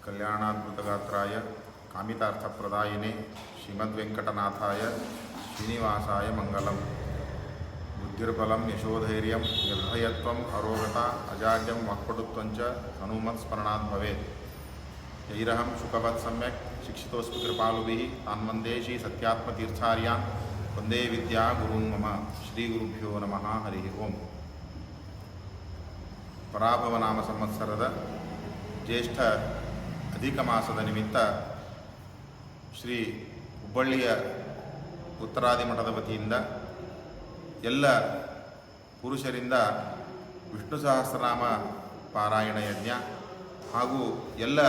कल्याणाद्भुतगात्राय कामितार्थप्रदायिने श्रीमद्वेंकटनाथाय श्रीनिवासाय मंगलम। बुद्धिर्बलं यशोधैर्यं निर्भयत्वम् अरोगता अजाड्यं वाक्पटुत्वञ्च हनुमत्स्मरणात् भवेत्। यैरहं शुकवत् सम्यक् शिक्षितोऽस्मि कृपालुभिः तान् वन्दे श्री सत्यात्मतीर्थार्यान् वन्दे विद्या गुरून् मम। श्रीगुरुभ्यो नमः। हरिः ओम्। ಪರಾಭವ ನಾಮ ಸಂವತ್ಸರದ ಜ್ಯೇಷ್ಠ ಅಧಿಕ ಮಾಸದ ನಿಮಿತ್ತ ಶ್ರೀ ಹುಬ್ಬಳ್ಳಿಯ ಉತ್ತರಾದಿ ಮಠದ ವತಿಯಿಂದ ಎಲ್ಲ ಪುರುಷರಿಂದ ವಿಷ್ಣು ಸಹಸ್ರನಾಮ ಪಾರಾಯಣ ಯಜ್ಞ ಹಾಗೂ ಎಲ್ಲ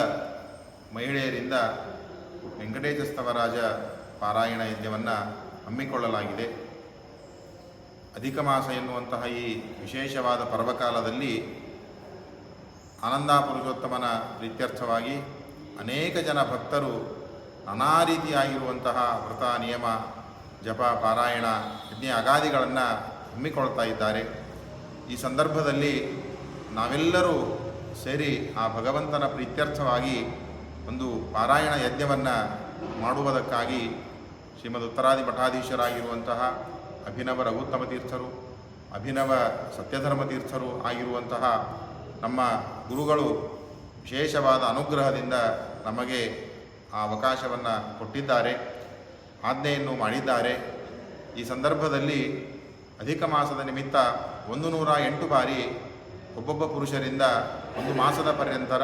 ಮಹಿಳೆಯರಿಂದ ವೆಂಕಟೇಶ ಸ್ತವರಾಜ ಪಾರಾಯಣ ಯಜ್ಞವನ್ನು ಹಮ್ಮಿಕೊಳ್ಳಲಾಗಿದೆ. ಅಧಿಕ ಮಾಸ ಎನ್ನುವಂತಹ ಈ ವಿಶೇಷವಾದ ಪರ್ವಕಾಲದಲ್ಲಿ ಆನಂದ ಪುರುಷೋತ್ತಮನ ಪ್ರೀತ್ಯರ್ಥವಾಗಿ ಅನೇಕ ಜನ ಭಕ್ತರು ನಾನಾ ರೀತಿಯಾಗಿರುವಂತಹ ವ್ರತ ನಿಯಮ ಜಪ ಪಾರಾಯಣ ಯಜ್ಞ ಅಗಾದಿಗಳನ್ನು ಹಮ್ಮಿಕೊಳ್ತಾ ಇದ್ದಾರೆ. ಈ ಸಂದರ್ಭದಲ್ಲಿ ನಾವೆಲ್ಲರೂ ಸೇರಿ ಆ ಭಗವಂತನ ಪ್ರೀತ್ಯರ್ಥವಾಗಿ ಒಂದು ಪಾರಾಯಣ ಯಜ್ಞವನ್ನು ಮಾಡುವುದಕ್ಕಾಗಿ ಶ್ರೀಮದ್ ಉತ್ತರಾದಿ ಮಠಾಧೀಶರಾಗಿರುವಂತಹ ಅಭಿನವ ರಘುತ್ತಮ ತೀರ್ಥರು, ಅಭಿನವ ಸತ್ಯಧರ್ಮ ತೀರ್ಥರು ಆಗಿರುವಂತಹ ನಮ್ಮ ಗುರುಗಳು ವಿಶೇಷವಾದ ಅನುಗ್ರಹದಿಂದ ನಮಗೆ ಆ ಅವಕಾಶವನ್ನು ಕೊಟ್ಟಿದ್ದಾರೆ, ಆಜ್ಞೆಯನ್ನು ಮಾಡಿದ್ದಾರೆ. ಈ ಸಂದರ್ಭದಲ್ಲಿ ಅಧಿಕ ಮಾಸದ ನಿಮಿತ್ತ 108 ಬಾರಿ ಒಬ್ಬೊಬ್ಬ ಪುರುಷರಿಂದ ಒಂದು ಮಾಸದ ಪರ್ಯಂತರ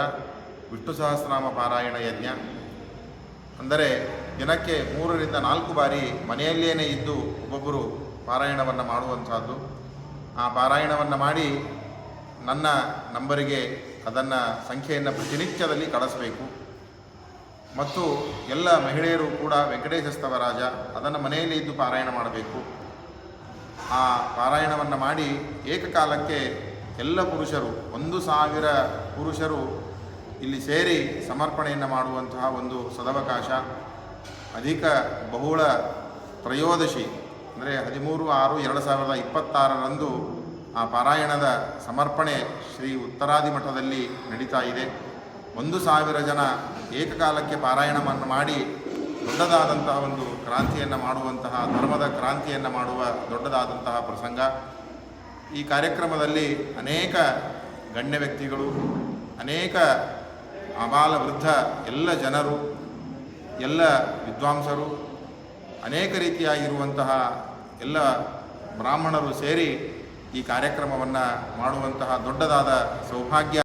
ವಿಷ್ಣು ಸಹಸ್ರನಾಮ ಪಾರಾಯಣ ಯಜ್ಞ, ಅಂದರೆ ದಿನಕ್ಕೆ 3 ರಿಂದ 4 ಬಾರಿ ಮನೆಯಲ್ಲೇ ಇದ್ದು ಒಬ್ಬೊಬ್ಬರು ಪಾರಾಯಣವನ್ನು ಮಾಡುವಂಥದ್ದು. ಆ ಪಾರಾಯಣವನ್ನು ಮಾಡಿ ನನ್ನ ನಂಬರಿಗೆ ಅದನ್ನು ಸಂಖ್ಯೆಯನ್ನು ಪ್ರತಿನಿತ್ಯದಲ್ಲಿ ಕಳಿಸಬೇಕು. ಮತ್ತು ಎಲ್ಲ ಮಹಿಳೆಯರು ಕೂಡ ವೆಂಕಟೇಶ ಸ್ತವರಾಜ ಅದನ್ನು ಮನೆಯಲ್ಲಿ ಇದ್ದು ಪಾರಾಯಣ ಮಾಡಬೇಕು. ಆ ಪಾರಾಯಣವನ್ನು ಮಾಡಿ ಏಕಕಾಲಕ್ಕೆ ಎಲ್ಲ ಪುರುಷರು 1000 ಪುರುಷರು ಇಲ್ಲಿ ಸೇರಿ ಸಮರ್ಪಣೆಯನ್ನು ಮಾಡುವಂತಹ ಒಂದು ಸದವಕಾಶ. ಅಧಿಕ ಬಹುಳ ತ್ರಯೋದಶಿ ಅಂದರೆ 13/6/2026 ಆ ಪಾರಾಯಣದ ಸಮರ್ಪಣೆ ಶ್ರೀ ಉತ್ತರಾದಿ ಮಠದಲ್ಲಿ ನಡೀತಾ ಇದೆ. 1000 ಜನ ಏಕಕಾಲಕ್ಕೆ ಪಾರಾಯಣವನ್ನು ಮಾಡಿ ದೊಡ್ಡದಾದಂತಹ ಒಂದು ಕ್ರಾಂತಿಯನ್ನು ಮಾಡುವಂತಹ, ಧರ್ಮದ ಕ್ರಾಂತಿಯನ್ನು ಮಾಡುವ ದೊಡ್ಡದಾದಂತಹ ಪ್ರಸಂಗ. ಈ ಕಾರ್ಯಕ್ರಮದಲ್ಲಿ ಅನೇಕ ಗಣ್ಯ ವ್ಯಕ್ತಿಗಳು, ಅನೇಕ ಅಬಾಲ ವೃದ್ಧ ಎಲ್ಲ ಜನರು, ಎಲ್ಲ ವಿದ್ವಾಂಸರು, ಅನೇಕ ರೀತಿಯಾಗಿರುವಂತಹ ಎಲ್ಲ ಬ್ರಾಹ್ಮಣರು ಸೇರಿ ಈ ಕಾರ್ಯಕ್ರಮವನ್ನು ಮಾಡುವಂತಹ ದೊಡ್ಡದಾದ ಸೌಭಾಗ್ಯ